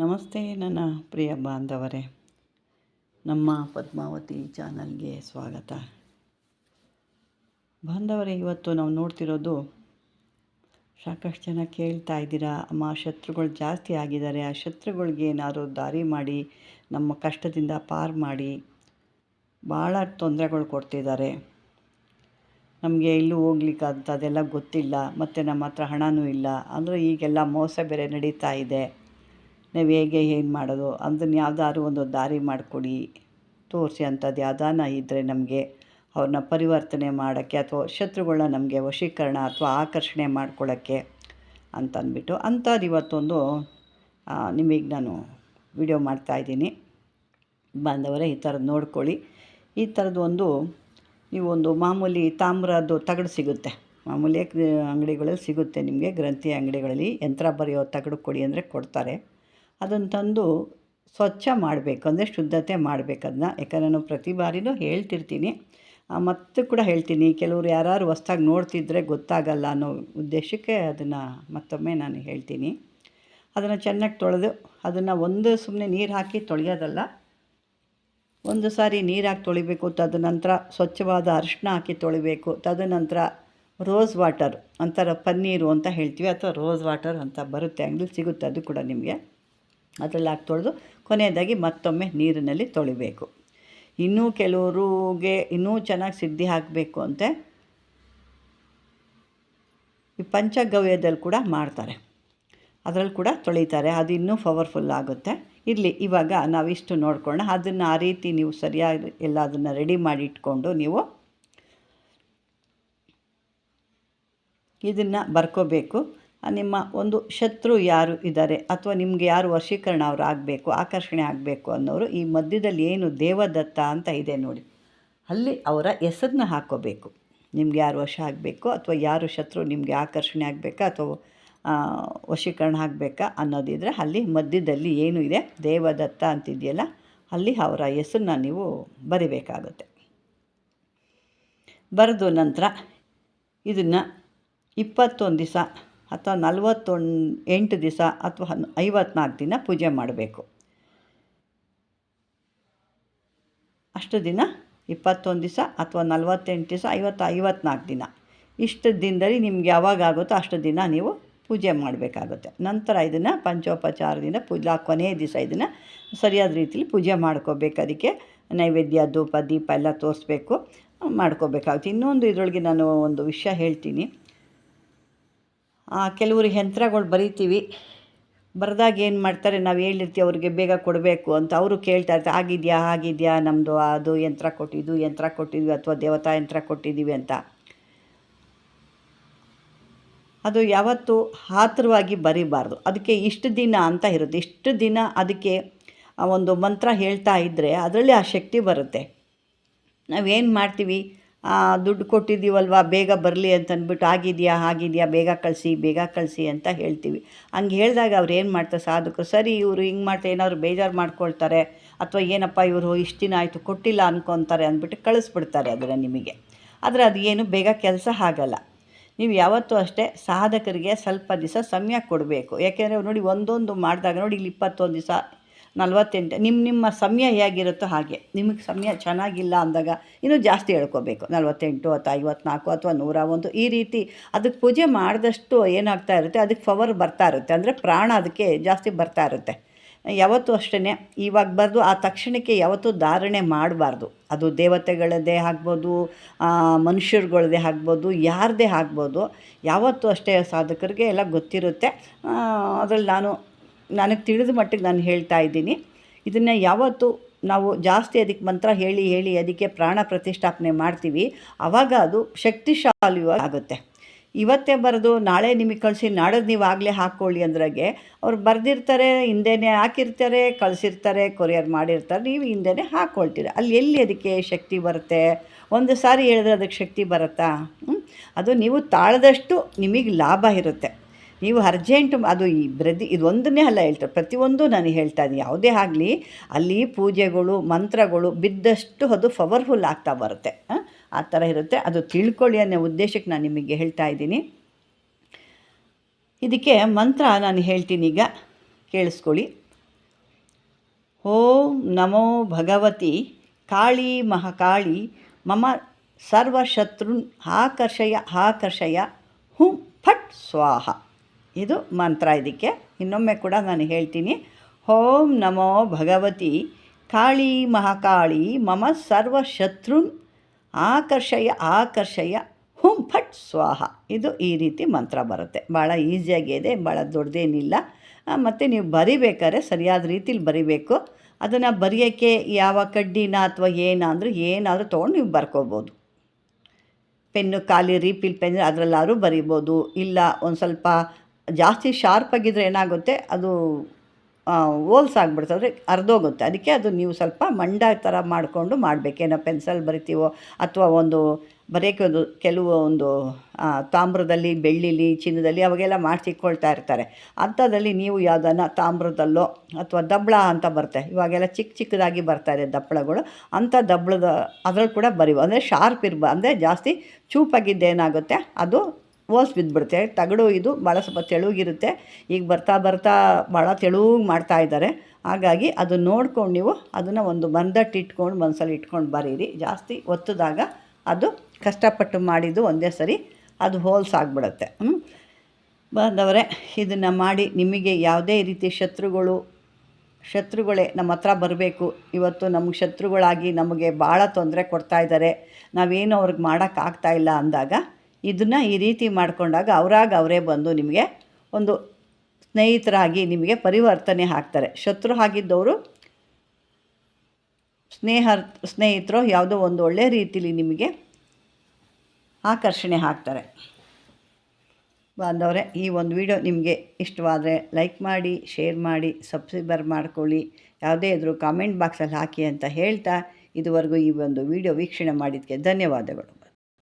ನಮಸ್ತೆ ನನ್ನ ಪ್ರಿಯ ಬಾಂಧವರೇ, ನಮ್ಮ ಪದ್ಮಾವತಿ ಚಾನಲ್ಗೆ ಸ್ವಾಗತ. ಬಾಂಧವರೇ, ಇವತ್ತು ನಾವು ನೋಡ್ತಿರೋದು, ಸಾಕಷ್ಟು ಜನ ಕೇಳ್ತಾ ಇದ್ದೀರಾ, ಅಮ್ಮ ಶತ್ರುಗಳು ಜಾಸ್ತಿ ಆಗಿದ್ದಾರೆ, ಆ ಶತ್ರುಗಳಿಗೆ ಏನಾದ್ರು ದಾರಿ ಮಾಡಿ ನಮ್ಮ ಕಷ್ಟದಿಂದ ಪಾರು ಮಾಡಿ ಭಾಳ ತೊಂದರೆಗಳು ಕೊಡ್ತಿದ್ದಾರೆ. ನಮಗೆ ಎಲ್ಲೂ ಹೋಗ್ಲಿಕ್ಕೆ ಅದೆಲ್ಲ ಗೊತ್ತಿಲ್ಲ, ಮತ್ತು ನಮ್ಮ ಹತ್ರ ಹಣವೂ ಇಲ್ಲ. ಅಂದರೆ ಈಗೆಲ್ಲ ಮೋಸ ಬೇರೆ ನಡೀತಾ ಇದೆ. ನಾವು ಹೇಗೆ ಏನು ಮಾಡೋದು, ಅದನ್ನು ಯಾವುದಾದ್ರು ಒಂದು ದಾರಿ ಮಾಡಿಕೊಡಿ, ತೋರಿಸಿ. ಅಂಥದ್ದು ಯಾವ್ದಾನ ಇದ್ದರೆ ನಮಗೆ ಅವ್ರನ್ನ ಪರಿವರ್ತನೆ ಮಾಡೋಕ್ಕೆ, ಅಥವಾ ಶತ್ರುಗಳನ್ನ ನಮಗೆ ವಶೀಕರಣ ಅಥವಾ ಆಕರ್ಷಣೆ ಮಾಡ್ಕೊಳ್ಳೋಕ್ಕೆ ಅಂತಂದ್ಬಿಟ್ಟು ಅಂಥದ್ದು ಇವತ್ತೊಂದು ನಿಮಗೆ ನಾನು ವಿಡಿಯೋ ಮಾಡ್ತಾಯಿದ್ದೀನಿ. ಬಾಂಧವರೇ, ಈ ಥರದ್ದು ನೋಡ್ಕೊಳ್ಳಿ. ಈ ಥರದ್ದು ನೀವೊಂದು ಮಾಮೂಲಿ ತಾಮ್ರದ್ದು ತಗಡು ಸಿಗುತ್ತೆ, ಮಾಮೂಲಿ ಅಂಗಡಿಗಳಲ್ಲಿ ಸಿಗುತ್ತೆ ನಿಮಗೆ, ಗ್ರಂಥಿ ಅಂಗಡಿಗಳಲ್ಲಿ. ಯಂತ್ರ ಬರೆಯೋ ತಗಡು ಕೊಡಿ ಅಂದರೆ ಕೊಡ್ತಾರೆ. ಅದನ್ನು ತಂದು ಸ್ವಚ್ಛ ಮಾಡಬೇಕು, ಅಂದರೆ ಶುದ್ಧತೆ ಮಾಡಬೇಕು ಅದನ್ನ. ಯಾಕಂದರೆ ನಾನು ಪ್ರತಿ ಬಾರಿನೂ ಹೇಳ್ತಿರ್ತೀನಿ, ಮತ್ತು ಕೂಡ ಹೇಳ್ತೀನಿ, ಕೆಲವರು ಯಾರು ಹೊಸ್ದಾಗಿ ನೋಡ್ತಿದ್ರೆ ಗೊತ್ತಾಗಲ್ಲ ಅನ್ನೋ ಉದ್ದೇಶಕ್ಕೆ ಅದನ್ನು ಮತ್ತೊಮ್ಮೆ ನಾನು ಹೇಳ್ತೀನಿ. ಅದನ್ನು ಚೆನ್ನಾಗಿ ತೊಳೆದು, ಅದನ್ನು ಸುಮ್ಮನೆ ನೀರು ಹಾಕಿ ತೊಳೆಯೋದಲ್ಲ, ಒಂದು ಸಾರಿ ನೀರು ಹಾಕಿ ತೊಳಿಬೇಕು. ತದನಂತರ ಸ್ವಚ್ಛವಾದ ಅರಿಶಿನ ಹಾಕಿ ತೊಳಿಬೇಕು. ತದನಂತರ ರೋಸ್ ವಾಟರ್ ಅಂತಾರೆ, ಪನ್ನೀರು ಅಂತ ಹೇಳ್ತೀವಿ, ಅಥವಾ ರೋಸ್ ವಾಟರ್ ಅಂತ ಬರುತ್ತೆ, ಅಂಗಡಿ ಸಿಗುತ್ತೆ, ಅದು ಕೂಡ ನಿಮಗೆ. ಅದರಲ್ಲಿ ಹಾಕಿ ತೊಳೆದು ಕೊನೆಯದಾಗಿ ಮತ್ತೊಮ್ಮೆ ನೀರಿನಲ್ಲಿ ತೊಳಿಬೇಕು. ಇನ್ನೂ ಕೆಲವ್ರಿಗೆ ಇನ್ನೂ ಚೆನ್ನಾಗಿ ಸಿದ್ಧಿ ಹಾಕಬೇಕು ಅಂತೆ ಈ ಪಂಚಗವ್ಯದಲ್ಲಿ ಕೂಡ ಮಾಡ್ತಾರೆ, ಅದರಲ್ಲಿ ಕೂಡ ತೊಳಿತಾರೆ, ಅದು ಇನ್ನೂ ಪವರ್ಫುಲ್ ಆಗುತ್ತೆ. ಇರಲಿ, ಇವಾಗ ನಾವಿಷ್ಟು ನೋಡ್ಕೊಳ್ಳೋಣ. ಅದನ್ನು ಆ ರೀತಿ ನೀವು ಸರಿಯಾಗಿ ಎಲ್ಲ ಅದನ್ನು ರೆಡಿ ಮಾಡಿ ಇಟ್ಕೊಂಡು ನೀವು ಇದನ್ನು ಬರ್ಕೋಬೇಕು. ನಿಮ್ಮ ಒಂದು ಶತ್ರು ಯಾರು ಇದ್ದಾರೆ, ಅಥವಾ ನಿಮಗೆ ಯಾರು ವಶೀಕರಣ ಅವರು ಆಗಬೇಕು, ಆಕರ್ಷಣೆ ಆಗಬೇಕು ಅನ್ನೋರು, ಈ ಮಧ್ಯದಲ್ಲಿ ಏನು ದೇವದತ್ತ ಅಂತ ಇದೆ ನೋಡಿ, ಅಲ್ಲಿ ಅವರ ಹೆಸರನ್ನ ಹಾಕ್ಕೋಬೇಕು. ನಿಮ್ಗೆ ಯಾರು ವಶ ಆಗಬೇಕು, ಅಥವಾ ಯಾರು ಶತ್ರು ನಿಮಗೆ ಆಕರ್ಷಣೆ ಆಗಬೇಕಾ, ಅಥವಾ ವಶೀಕರಣ ಆಗಬೇಕಾ ಅನ್ನೋದಿದ್ರೆ, ಅಲ್ಲಿ ಮಧ್ಯದಲ್ಲಿ ಏನು ಇದೆ ದೇವದತ್ತ ಅಂತಿದೆಯಲ್ಲ, ಅಲ್ಲಿ ಅವರ ಹೆಸರನ್ನ ನೀವು ಬರಿಬೇಕಾಗುತ್ತೆ. ಬರೆದು ನಂತರ ಇದನ್ನು 21 ದಿವಸ ಅಥವಾ 48 ದಿವಸ ಅಥವಾ 54 ದಿನ ಪೂಜೆ ಮಾಡಬೇಕು. ಅಷ್ಟು ದಿನ 21 ದಿವಸ ಅಥವಾ 48 ದಿವಸ 54 ದಿನ, ಇಷ್ಟು ದಿನದಲ್ಲಿ ನಿಮ್ಗೆ ಯಾವಾಗ ಆಗುತ್ತೋ ಅಷ್ಟು ದಿನ ನೀವು ಪೂಜೆ ಮಾಡಬೇಕಾಗುತ್ತೆ. ನಂತರ ಇದನ್ನು ಪಂಚೋಪಚಾರದಿಂದ ಪೂಜಾ ಕೊನೆಯ ದಿವಸ ಇದನ್ನು ಸರಿಯಾದ ರೀತಿಯಲ್ಲಿ ಪೂಜೆ ಮಾಡ್ಕೋಬೇಕು. ಅದಕ್ಕೆ ನೈವೇದ್ಯ, ಧೂಪ, ದೀಪ ಎಲ್ಲ ತೋರಿಸ್ಬೇಕು, ಮಾಡ್ಕೋಬೇಕಾಗುತ್ತೆ. ಇನ್ನೊಂದು ಇದರೊಳಗೆ ನಾನು ಒಂದು ವಿಷಯ ಹೇಳ್ತೀನಿ. ಕೆಲವರು ಯಂತ್ರಗಳು ಬರಿತೀವಿ, ಬರೆದಾಗ ಏನು ಮಾಡ್ತಾರೆ, ನಾವು ಹೇಳಿರ್ತೀವಿ ಅವ್ರಿಗೆ ಬೇಗ ಕೊಡಬೇಕು ಅಂತ, ಅವರು ಕೇಳ್ತಾ ಇರ್ತಾರೆ, ಆಗಿದೆಯಾ ನಮ್ಮದು ಅದು ಯಂತ್ರ ಕೊಟ್ಟಿದ್ವಿ ಅಥವಾ ದೇವತಾ ಯಂತ್ರ ಕೊಟ್ಟಿದ್ದೀವಿ ಅಂತ. ಅದು ಯಾವತ್ತೂ ಆತುರವಾಗಿ ಬರೀಬಾರ್ದು. ಅದಕ್ಕೆ ಇಷ್ಟು ದಿನ ಅಂತ ಇರುತ್ತೆ, ಇಷ್ಟು ದಿನ ಅದಕ್ಕೆ ಒಂದು ಮಂತ್ರ ಹೇಳ್ತಾ ಇದ್ದರೆ ಅದರಲ್ಲಿ ಆ ಶಕ್ತಿ ಬರುತ್ತೆ. ನಾವೇನು ಮಾಡ್ತೀವಿ, ದುಡ್ಡು ಕೊಟ್ಟಿದ್ದೀವಲ್ವ ಬೇಗ ಬರಲಿ ಅಂತಂದ್ಬಿಟ್ಟು ಆಗಿದೆಯಾ ಬೇಗ ಕಳಿಸಿ ಅಂತ ಹೇಳ್ತೀವಿ. ಹಂಗೆ ಹೇಳಿದಾಗ ಅವ್ರು ಏನು ಮಾಡ್ತಾರೆ ಸಾಧಕರು, ಸರಿ ಇವರು ಹಿಂಗೆ ಮಾಡ್ತಾರೆ, ಏನಾದ್ರು ಬೇಜಾರು ಮಾಡ್ಕೊಳ್ತಾರೆ, ಅಥವಾ ಏನಪ್ಪ ಇವರು ಇಷ್ಟು ದಿನ ಆಯಿತು ಕೊಟ್ಟಿಲ್ಲ ಅಂದ್ಕೊತಾರೆ ಅಂದ್ಬಿಟ್ಟು ಕಳಿಸ್ಬಿಡ್ತಾರೆ ಅದನ್ನು ನಿಮಗೆ. ಆದರೆ ಅದು ಏನು ಬೇಗ ಕೆಲಸ ಆಗಲ್ಲ. ನೀವು ಯಾವತ್ತೂ ಅಷ್ಟೇ ಸಾಧಕರಿಗೆ ಸ್ವಲ್ಪ ದಿವಸ ಸಮಯ ಕೊಡಬೇಕು. ಯಾಕೆಂದರೆ ನೋಡಿ, ಒಂದೊಂದು ಮಾಡಿದಾಗ ನೋಡಿ, ಇಲ್ಲಿ 21 ದಿವಸ 48, ನಿಮ್ಮ ಸಮಯ ಹೇಗಿರುತ್ತೋ ಹಾಗೆ. ನಿಮಗೆ ಸಮಯ ಚೆನ್ನಾಗಿಲ್ಲ ಅಂದಾಗ ಇನ್ನೂ ಜಾಸ್ತಿ ಹೇಳ್ಕೋಬೇಕು, 48 ಅಥವಾ 54 ಅಥವಾ 101, ಈ ರೀತಿ ಅದಕ್ಕೆ ಪೂಜೆ ಮಾಡಿದಷ್ಟು ಏನಾಗ್ತಾ ಇರುತ್ತೆ, ಅದಕ್ಕೆ ಪವರ್ ಬರ್ತಾ ಇರುತ್ತೆ, ಅಂದರೆ ಪ್ರಾಣ ಅದಕ್ಕೆ ಜಾಸ್ತಿ ಬರ್ತಾ ಇರುತ್ತೆ. ಯಾವತ್ತೂ ಅಷ್ಟೇ, ಇವಾಗ ಬರೆದು ಆ ತಕ್ಷಣಕ್ಕೆ ಯಾವತ್ತೂ ಧಾರಣೆ ಮಾಡಬಾರ್ದು. ಅದು ದೇವತೆಗಳದ್ದೇ ಆಗ್ಬೋದು, ಮನುಷ್ಯರುಗಳದ್ದೇ ಆಗ್ಬೋದು, ಯಾರದೇ ಆಗ್ಬೋದು. ಯಾವತ್ತೂ ಅಷ್ಟೇ ಸಾಧಕರಿಗೆ ಎಲ್ಲ ಗೊತ್ತಿರುತ್ತೆ. ಅದರಲ್ಲಿ ನನಗೆ ತಿಳಿದ ಮಟ್ಟಿಗೆ ನಾನು ಹೇಳ್ತಾ ಇದ್ದೀನಿ. ಇದನ್ನು ಯಾವತ್ತು ನಾವು ಜಾಸ್ತಿ ಅದಕ್ಕೆ ಮಂತ್ರ ಹೇಳಿ ಅದಕ್ಕೆ ಪ್ರಾಣ ಪ್ರತಿಷ್ಠಾಪನೆ ಮಾಡ್ತೀವಿ, ಆವಾಗ ಅದು ಶಕ್ತಿಶಾಲಿಯಾಗಿ ಆಗುತ್ತೆ. ಇವತ್ತೇ ಬರೆದು ನಾಳೆ ನಿಮಗೆ ಕಳಿಸಿ ನಾಡೋದು ನೀವು ಆಗಲೇ ಹಾಕ್ಕೊಳ್ಳಿ ಅಂದ್ರಾಗೆ, ಅವ್ರು ಬರೆದಿರ್ತಾರೆ, ಹಿಂದೆನೇ ಹಾಕಿರ್ತಾರೆ, ಕಳಿಸಿರ್ತಾರೆ, ಕೊರಿಯರ್ ಮಾಡಿರ್ತಾರೆ, ನೀವು ಹಿಂದೆನೇ ಹಾಕ್ಕೊಳ್ತೀರ. ಅಲ್ಲಿ ಎಲ್ಲಿ ಅದಕ್ಕೆ ಶಕ್ತಿ ಬರುತ್ತೆ? ಒಂದು ಸಾರಿ ಹೇಳಿದ್ರೆ ಅದಕ್ಕೆ ಶಕ್ತಿ ಬರುತ್ತಾ? ಅದು ನೀವು ತಾಳದಷ್ಟು ನಿಮಗೆ ಲಾಭ ಇರುತ್ತೆ. ನೀವು ಅರ್ಜೆಂಟ್ ಅದು ಇದೊಂದನ್ನೇ ಅಲ್ಲ ಹೇಳ್ತಾರೆ, ಪ್ರತಿಯೊಂದು ನಾನು ಹೇಳ್ತಾ ಇದ್ದೀನಿ. ಯಾವುದೇ ಆಗಲಿ ಅಲ್ಲಿ ಪೂಜೆಗಳು ಮಂತ್ರಗಳು ಬಿದ್ದಷ್ಟು ಅದು ಪವರ್ಫುಲ್ ಆಗ್ತಾ ಬರುತ್ತೆ. ಆ ಥರ ಇರುತ್ತೆ. ಅದು ತಿಳ್ಕೊಳ್ಳಿ ಅನ್ನೋ ಉದ್ದೇಶಕ್ಕೆ ನಾನು ನಿಮಗೆ ಹೇಳ್ತಾ ಇದ್ದೀನಿ. ಇದಕ್ಕೆ ಮಂತ್ರ ನಾನು ಹೇಳ್ತೀನಿ, ಈಗ ಕೇಳಿಸ್ಕೊಳ್ಳಿ. ಓಂ ನಮೋ ಭಗವತಿ ಕಾಳಿ ಮಹಾಕಾಳಿ ಮಮ ಸರ್ವಶತ್ರುನ್ ಆಕರ್ಷಯ ಹುಂ ಫಟ್ ಸ್ವಾಹ. ಇದು ಮಂತ್ರ. ಇದಕ್ಕೆ ಇನ್ನೊಮ್ಮೆ ಕೂಡ ನಾನು ಹೇಳ್ತೀನಿ. ಓಂ ನಮೋ ಭಗವತಿ ಕಾಳಿ ಮಹಾಕಾಳಿ ಮಮ ಸರ್ವಶತ್ರುನ್ ಆಕರ್ಷಯ ಹುಂ ಫಟ್ ಸ್ವಾಹ. ಇದು ಈ ರೀತಿ ಮಂತ್ರ ಬರುತ್ತೆ. ಭಾಳ ಈಸಿಯಾಗಿದೆ, ಭಾಳ ದೊಡ್ಡದೇನಿಲ್ಲ. ಮತ್ತು ನೀವು ಬರಿಬೇಕಾದ್ರೆ ಸರಿಯಾದ ರೀತಿಲಿ ಬರಿಬೇಕು. ಅದನ್ನು ಬರೆಯೋಕ್ಕೆ ಯಾವ ಕಡ್ಡಿನ ಅಥವಾ ಏನಾದರೂ ತೊಗೊಂಡು ನೀವು ಬರ್ಕೋಬೋದು. ಪೆನ್ನು ಖಾಲಿ ರೀಫಿಲ್ ಪೆನ್ ಅದರಲ್ಲಾದ್ರೂ ಬರಿಬೋದು. ಇಲ್ಲ ಒಂದು ಸ್ವಲ್ಪ ಜಾಸ್ತಿ ಶಾರ್ಪಾಗಿದ್ದರೆ ಏನಾಗುತ್ತೆ, ಅದು ಹೋಲ್ಸಾಗ್ಬಿಡ್ತದೆ, ಅಂದರೆ ಅರ್ಧೋಗುತ್ತೆ. ಅದಕ್ಕೆ ಅದು ನೀವು ಸ್ವಲ್ಪ ಮಂಡ ಥರ ಮಾಡಿಕೊಂಡು ಮಾಡಬೇಕೇನೋ ಪೆನ್ಸಲ್ ಬರಿತೀವೋ ಅಥವಾ ಒಂದು ಬರೆಯೋಕ್ಕೆ ಕೆಲವೊಂದು ತಾಮ್ರದಲ್ಲಿ, ಬೆಳ್ಳಿಲಿ, ಚಿನ್ನದಲ್ಲಿ ಅವಾಗೆಲ್ಲ ಮಾಡಿಸಿಕೊಳ್ತಾ ಇರ್ತಾರೆ. ಅಂಥದ್ರಲ್ಲಿ ನೀವು ಯಾವುದನ್ನು ತಾಮ್ರದಲ್ಲೋ ಅಥವಾ ದಪ್ಪಳ ಅಂತ ಬರುತ್ತೆ, ಇವಾಗೆಲ್ಲ ಚಿಕ್ಕದಾಗಿ ಬರ್ತಾಯಿದೆ ದಪ್ಪಳಗಳು, ಅಂಥ ದಪ್ಪಳದ ಅದ್ರಲ್ಲಿ ಕೂಡ ಅಂದರೆ ಶಾರ್ಪ್ ಅಂದರೆ ಜಾಸ್ತಿ ಚೂಪಾಗಿದ್ದೇನಾಗುತ್ತೆ ಅದು ಓಸ್ ಬಿದ್ದುಬಿಡುತ್ತೆ. ತಗಡು ಇದು ಭಾಳ ಸ್ವಲ್ಪ ತೆಳುಗಿರುತ್ತೆ. ಈಗ ಬರ್ತಾ ಭಾಳ ತೆಳುಗೆ ಮಾಡ್ತಾಯಿದ್ದಾರೆ. ಹಾಗಾಗಿ ಅದು ನೋಡ್ಕೊಂಡು ನೀವು ಅದನ್ನು ಒಂದು ಬಂದಟ್ಟಿಟ್ಕೊಂಡು ಮನಸ್ಸಲ್ಲಿ ಇಟ್ಕೊಂಡು ಬರೀರಿ. ಜಾಸ್ತಿ ಒತ್ತಿದಾಗ ಅದು ಕಷ್ಟಪಟ್ಟು ಮಾಡಿದ್ದು ಒಂದೇ ಸರಿ ಅದು ಹೋಲ್ಸಾಗ್ಬಿಡುತ್ತೆ. ಬಂದವರೇ, ಇದನ್ನು ಮಾಡಿ ನಿಮಗೆ ಯಾವುದೇ ರೀತಿ ಶತ್ರುಗಳೇ ನಮ್ಮ ಹತ್ರ ಬರಬೇಕು. ಇವತ್ತು ನಮಗೆ ಶತ್ರುಗಳಾಗಿ ನಮಗೆ ಭಾಳ ತೊಂದರೆ ಕೊಡ್ತಾಯಿದ್ದಾರೆ, ನಾವೇನು ಅವ್ರಿಗೆ ಮಾಡೋಕ್ಕಾಗ್ತಾಯಿಲ್ಲ ಅಂದಾಗ ಇದನ್ನು ಈ ರೀತಿ ಮಾಡಿಕೊಂಡಾಗ ಅವರೇ ಬಂದು ನಿಮಗೆ ಒಂದು ಸ್ನೇಹಿತರಾಗಿ ನಿಮಗೆ ಪರಿವರ್ತನೆ ಆಗ್ತಾರೆ. ಶತ್ರು ಆಗಿದ್ದವರು ಸ್ನೇಹಿತರು ಯಾವುದೋ ಒಂದು ಒಳ್ಳೆಯ ರೀತಿಲಿ ನಿಮಗೆ ಆಕರ್ಷಣೆ ಆಗ್ತಾರೆ. ಬಾಂಧವರೇ, ಈ ಒಂದು ವಿಡಿಯೋ ನಿಮಗೆ ಇಷ್ಟವಾದರೆ ಲೈಕ್ ಮಾಡಿ, ಶೇರ್ ಮಾಡಿ, ಸಬ್ಸ್ಕ್ರೈಬರ್ ಮಾಡ್ಕೊಳ್ಳಿ. ಯಾವುದೇ ಇದ್ರೂ ಕಾಮೆಂಟ್ ಬಾಕ್ಸಲ್ಲಿ ಹಾಕಿ ಅಂತ ಹೇಳ್ತಾ, ಇದುವರೆಗೂ ಈ ಒಂದು ವಿಡಿಯೋ ವೀಕ್ಷಣೆ ಮಾಡಿದ್ದಕ್ಕೆ ಧನ್ಯವಾದಗಳು.